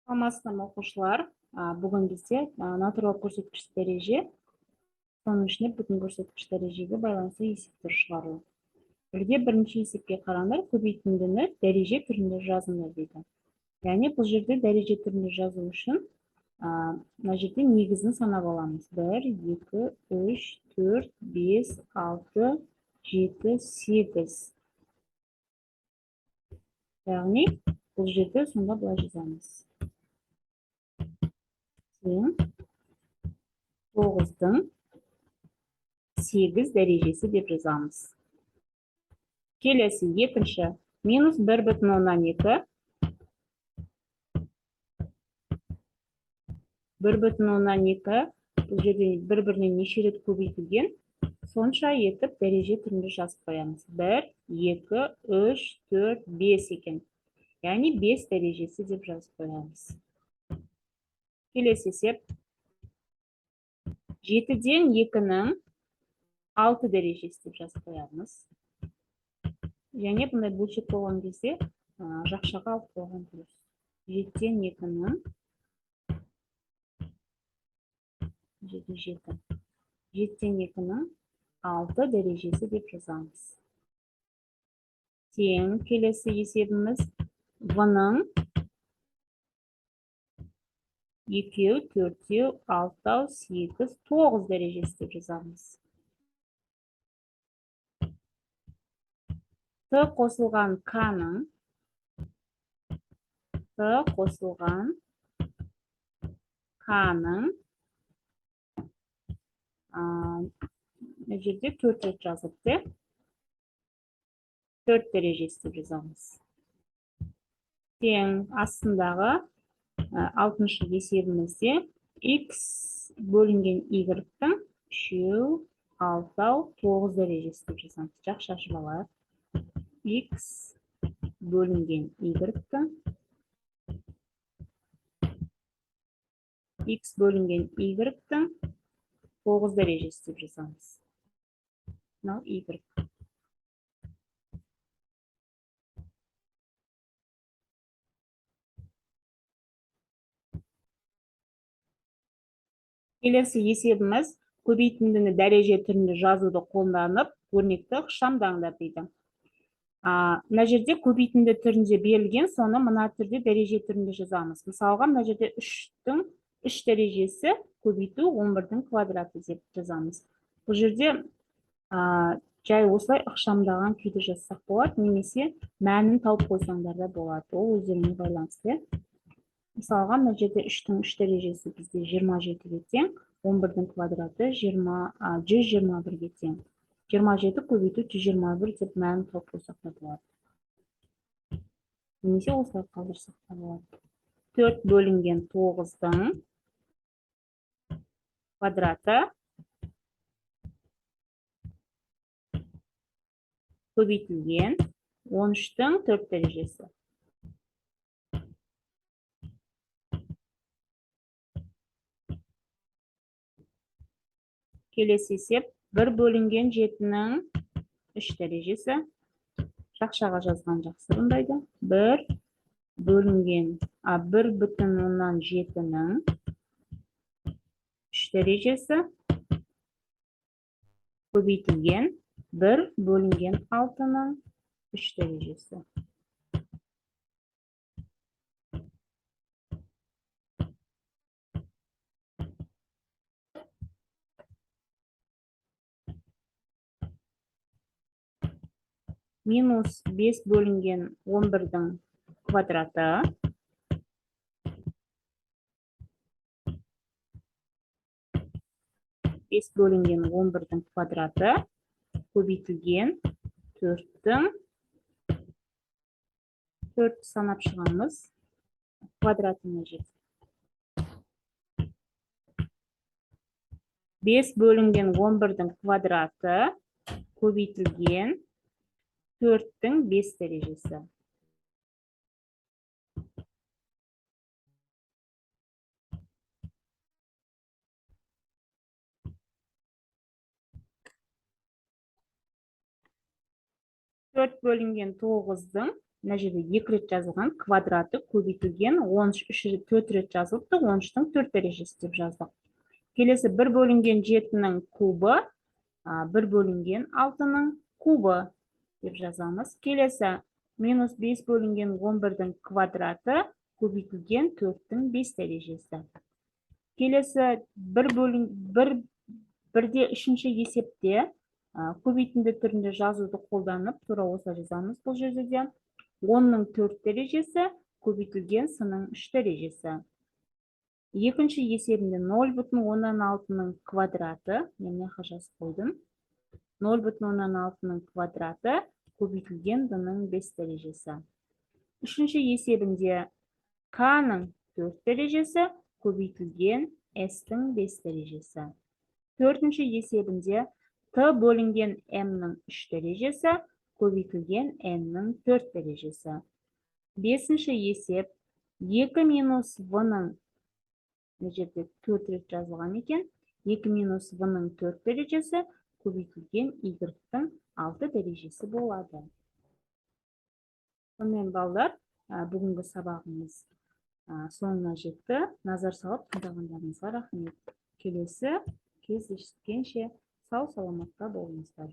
Саламатсыздарбы оқушылар. Бүгін бізде натурал көрсеткіш дәреже, соның ішінде бүтін көрсеткіш дәрежеге байланысты есептер шығару. Бірге бірінші есепке қараңдар, көбейтіндіні дәреже түрінде жазыңдар дейді. Яғни бұл жерде дәреже түрінде жазу үшін мына жерде негізін санап аламыз. 1, 2, 3, 4, 5, 6, 7, 8. Яғни бұл жерде сонда былай жазамыз. 9-дың 8 дәрежесі деп жазамыз. Келесі екінші минус 1,2. 1,2 бұл жерде бір-бірінен неше рет көбейтілген, сонша етіп дәреже түрінде жазып қоямыз. 1, 2, 3, 4, 5 екен. Яғни 5 дәрежесі деп жазып қоямыз. Келесі есеп 7-ден 2-нің 6 дәрежесі деп жазып қоямыз. Және бұндай бөлшек болған кезде жақшаға алып қойған дұрыс. 7-ден 2-нің 7-ден 2-нің 6 дәрежесі деп жазамыз. Тең келесі есебіміз v-нің 2, 4, 6, 8, 9 дәрежесі деп жазамыз. Т қосылған k-нің жерде 4 рет жазыпты. 4 дәрежесі деп жазамыз. Тең астындағы 6-шы есебімізде x бөлінген y-тің 3, 6, 9 дәрежесі деп жазамыз. Жақсы ашып алайық. X бөлінген y-тің 9 дәрежесі деп жазамыз. Мынау y. Келесі есебіміз көбейтіндіні дәреже түрінде жазуды қолданып, өрнекті ықшамдаңдар дейді. Мына жерде көбейтінді түрінде берілген, соны мына түрде дәреже түрінде жазамыз. Мысалға, мына жерде 3-тің 3 дәрежесі көбейту 11-дің квадраты деп жазамыз. Бұл жерде жай осылай ықшамдаған күйді жазсақ болады, немесе мәнін тауып қойсаңдар да болады. Ол өздеріне байланысты. Мысалға, мына жерде 3-тің 3 дәрежесі бізде 27-ге тең, 11-дің квадраты 121-ге тең. 27 көбейту 121 деп мәнін тауып қойсақ та болады. Немесе осылай қалдырсақ та болады. 4 бөлінген 9-дың квадраты көбейтілген 13-тің 4 дәрежесі. Келесі есеп 1 бөлінген 7-нің 3 дәрежесі. Жақшаға жазған жақсы бұндайды. 1 бөлінген 1,7-нің 3 дәрежесі көбейтілген 1 бөлінген 6-нің 3 дәрежесі. Минус 5 бөлінген 11-дің квадраты. Бес бөлінген 11-дің квадраты көбейтілген 4-тің 4 санап шығамыз. Квадратына жетіп. 5 бөлінген 11-дің квадраты көбейтілген 4-тің 5 дәрежесі. Төрт бөлінген 9-дың мына жерде 2 рет жазылған, квадраты көбейтілген 13 4 рет жазылыпты, 13-тің 4 дәрежесі деп жаздық. Келесі 1 бөлінген 7-нің кубы, 1 бөлінген 6-ның кубы деп жазамыз. Келесі минус 5 бөлінген 11-дің квадраты көбейтілген 4-тің 5 дәрежесі. Келесі 1/3 есепте көбейтінді түрінде жазуды қолданып, тура осылай жазамыз бұл жерде де. 10-ның 4 дәрежесі көбейтілген с-ның 3 дәрежесі. Екінші есебінде 0,16-ның квадраты, мен мына жазып қойдым. 0,16-ның квадраты көбейтілген d-ның 5 дәрежесі. Үшінші есебінде k-ның 4 дәрежесі көбейтілген s-тің 5 дәрежесі. Төртінші есебінде t бөлінген m-ның 3 дәрежесі көбейтілген n-ның 4 дәрежесі. Бесінші есеп 2 минус v-ның, мына жерде 4 рет жазылған екен, 2 минус v-ның 4 дәрежесі көбейтілген y-дің 6 дәрежесі болады. Сонымен балдар, бүгінгі сабағымыз соңына жетті. Назар салып тыңдағандарыңызға рахмет. Келесі кездескенше сау саламатта болыңыздар.